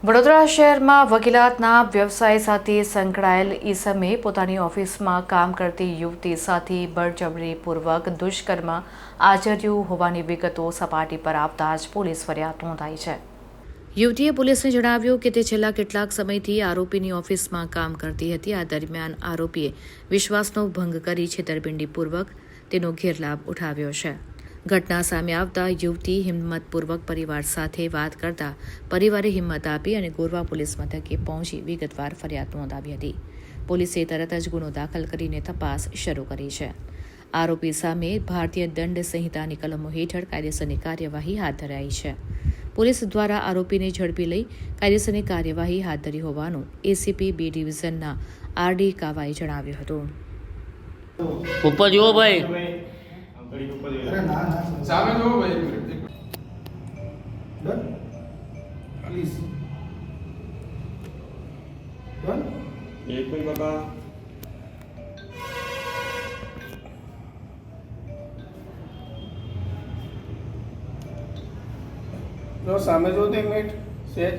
વડોદરા શહેરમાં વકીલાતના વ્યવસાય સાથે સંકળાયેલ ઈસમે પોતાની ઓફિસમાં કામ કરતી યુવતી સાથે બળજબરીપૂર્વક દુષ્કર્મ આચર્યું હોવાની વિગતો સપાટી પર આવતા જ પોલીસ ફરિયાદ નોંધાઈ છે। યુવતીએ પોલીસને જણાવ્યું કે તે છેલ્લા કેટલાક સમયથી આરોપીની ઓફિસમાં કામ કરતી હતી। આ દરમિયાન આરોપીએ વિશ્વાસનો ભંગ કરી છેતરપિંડીપૂર્વક તેનો ગેરલાભ ઉઠાવ્યો છે। ઘટના સામે આવતા યુવતી હિંમતપૂર્વક પરિવાર સાથે વાત કરતા પરિવારે હિંમત આપી અને ગોરવા પોલીસ મથકે પહોંચી વિગતવાર ફરિયાદ નોંધાવી હતી। પોલીસે તરત જ ગુનો દાખલ કરીને તપાસ શરૂ કરી છે। આરોપી સામે ભારતીય દંડ સંહિતાની કલમો હેઠળ કાયદેસરની કાર્યવાહી હાથ ધરાઈ છે। પોલીસ દ્વારા આરોપીને ઝડપી લઈ કાયદેસરની કાર્યવાહી હાથ ધરી હોવાનું એસીપી બી ડિવિઝનના આરડી કાવાએ જણાવ્યું હતું। ઉપર જુઓ ભાઈ, સામે જુઓ ભાઈ, ડન પ્લીઝ ડન એક મિનિટ કાકા, જો સામે જો 2 મિનિટ સેજ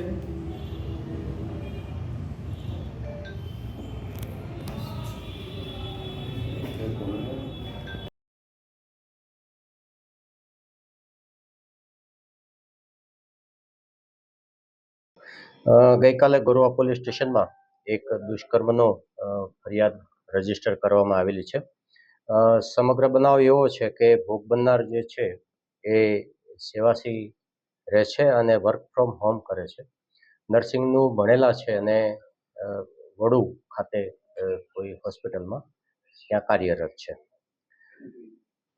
ગઈકાલે ગોરવા પોલીસ સ્ટેશનમાં એક દુષ્કર્મનો ફરિયાદ રજીસ્ટર કરવામાં આવેલી છે। સમગ્ર બનાવ એવો છે કે ભોગ બનનાર જે છે એ સેવાસી રહે છે અને વર્ક ફ્રોમ હોમ કરે છે। નર્સિંગનું ભણેલા છે અને વડુ ખાતે કોઈ હોસ્પિટલમાં ત્યાં કાર્યરત છે।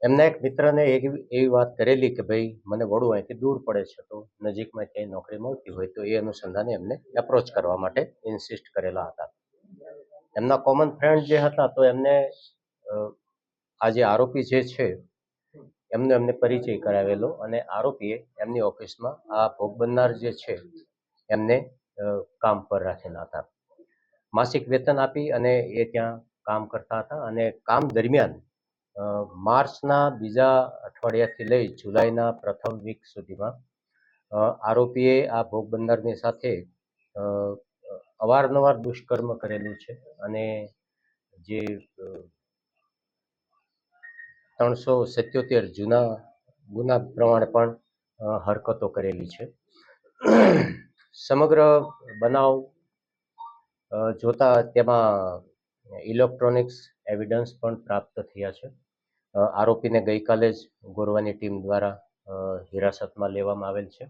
એમના એક મિત્રને એવી વાત કરેલી કે ભાઈ મને વડુ અહીંથી દૂર પડે છે, તો નજીકમાં ક્યાંય નોકરી મળતી હોય તો એ અનુસંધાને એમને એપ્રોચ કરવા માટે ઇન્સિસ્ટ કરેલા હતા। એમના કોમન ફ્રેન્ડ જે હતા તો એમને આ જે આરોપી જે છે એમને પરિચય કરાવેલો અને આરોપીએ એમની ઓફિસમાં આ ભોગ બનનાર જે છે એમને કામ પર રાખેલા હતા। માસિક વેતન આપી અને એ ત્યાં કામ કરતા હતા અને કામ દરમિયાન માર્ચના બીજા અઠવાડિયાથી લઈ જુલાઈના પ્રથમ વીક સુધીમાં આરોપીએ આ ભોગ બનનારની સાથે અવારનવાર દુષ્કર્મ કરેલું છે અને જે 377 જૂના ગુના પ્રમાણે પણ હરકતો કરેલી છે। સમગ્ર બનાવ જોતા તેમાં ઇલેક્ટ્રોનિક્સ એવિડન્સ પણ પ્રાપ્ત થયા છે। આરોપીને ગઈકાલે જ ગોરવાની ટીમ દ્વારા હિરાસતમાં લેવામાં આવેલ છે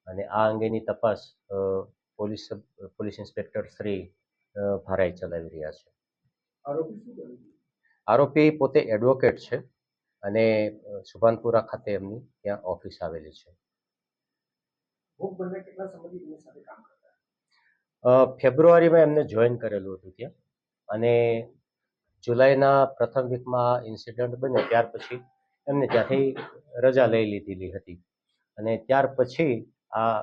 અને આ અંગેની તપાસ પોલીસ ઇન્સ્પેક્ટર શ્રી ભારાઈ ચલાવી રહ્યા છે। આરોપી પોતે એડવોકેટ છે અને સુભાનપુરા ખાતે એમની ત્યાં ઓફિસ આવેલી છે। ફેબ્રુઆરીમાં એમને જોઈન કરેલું હતું ત્યાં અને જુલાઈના પ્રથમ વીકમાં ઇન્સિડન્ટ બન્યો ત્યાર પછી એમને ત્યાંથી રજા લઈ લીધેલી હતી અને ત્યાર પછી આ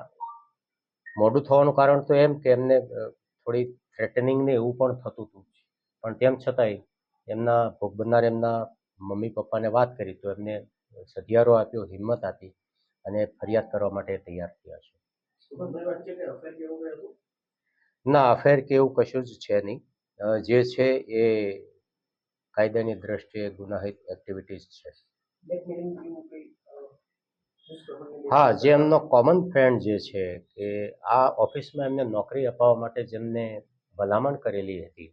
મોડું થવાનું કારણ તો એમ કે એમને થોડી થ્રેટનિંગ ને એવું પણ થતું હતું, પણ તેમ છતાંય એમના ભોગ બનનાર એમના મમ્મી પપ્પાને વાત કરી તો એમને સધિયારો આપ્યો, હિંમત આપી અને ફરિયાદ કરવા માટે તૈયાર થયા છે। ના, અફેર કે એવું કશું જ છે નહીં, જે છે એ કાયદાની દ્રષ્ટિએ ગુનાહિત એક્ટિવિટીઝ છે। હા, જે એમનો કોમન ફ્રેન્ડ જે છે કે આ ઓફિસમાં એમને નોકરી અપાવવા માટે જેમને ભલામણ કરેલી હતી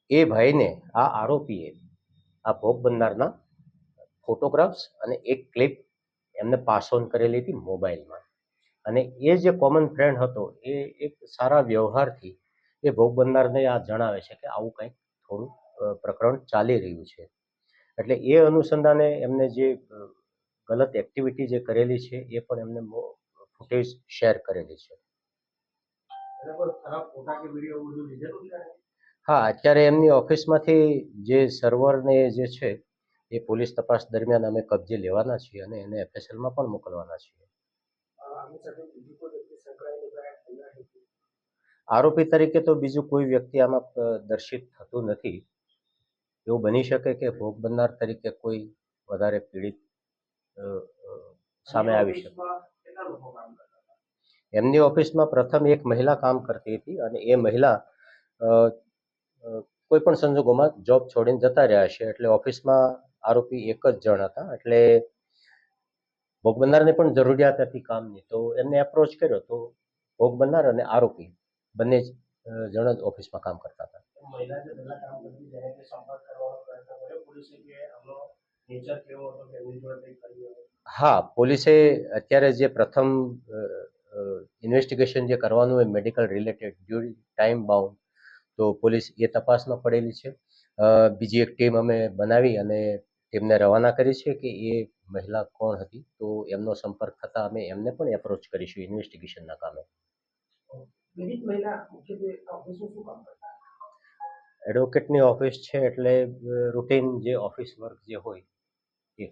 એ ભાઈને આ આરોપીએ આ ભોગ બનનારના ફોટોગ્રાફ્સ અને એક ક્લિપ એમને પાસ ઓન કરેલી હતી મોબાઈલમાં અને એ જે કોમન ફ્રેન્ડ હતો એ એક સારા વ્યવહારથી એ ભોગ બનનારને આ જણાવે છે કે આવું કંઈક થોડું પ્રકરણ ચાલી રહ્યું છે, એટલે એ અનુસંધાને એમને જે ગલત એક્ટિવિટી જે કરેલી છે એ પણ એમને ફૂટેજ શેર કરેલી છે। હા, અત્યારે એમની ઓફિસમાંથી જે સર્વરને જે છે એ પોલીસ તપાસ દરમિયાન અમે કબજે લેવાના છીએ અને એને એફએસએલમાં પણ મોકલવાના છીએ। આરોપી તરીકે તો બીજું કોઈ વ્યક્તિ આમાં દર્શિત થતું નથી। એવું બની શકે કે ભોગ બનનાર તરીકે કોઈ વધારે પીડિત સામે આવી શકે। એમની ઓફિસમાં પ્રથમ એક મહિલા કામ કરતી હતી અને એ મહિલા અ, અ, કોઈ પણ સંજોગોમાં જોબ છોડીને જતા રહ્યા છે, એટલે ઓફિસમાં આરોપી એક જ જણ હતા. એટલે ભોગ બનનારને પણ જરૂરિયાત હતી કામની, તો એમને એપ્રોચ કર્યો તો ભોગ બનનાર અને આરોપી બંને જ જણ જ ઓફિસમાં કામ કરતા હતા. મહિલા જે પહેલા કામ કરતી તેને તે સંપર્ક કરવાનો પ્રયત્ન કર્યો પોલીસે કે આમનો નેચર કેવો હતો કે એમની જોડે કંઈ કર્યું હોય? હા, પોલીસે અત્યારે જે પ્રથમ ઇન્વેસ્ટિગેશન જે કરવાનું હોય મેડિકલ રિલેટેડ ડ્યુરી ટાઈમ બાઉન્ડ, તો પોલીસ એ તપાસમાં પડેલી છે. બીજી એક ટીમ અમે બનાવી અને ટીમને રવાના કરી છે કે એ મહિલા કોણ હતી, તો એમનો સંપર્ક થતાં અમે એમને પણ એપ્રોચ કરીશું ઇન્વેસ્ટિગેશનના કામે. પીડિત મહિલા મુખ્યત્વે ઓફિસમાં શું કામ કરતા? એડવોકેટની ઓફિસ છે એટલે રૂટીન જે ઓફિસ વર્ક જે હોય એ.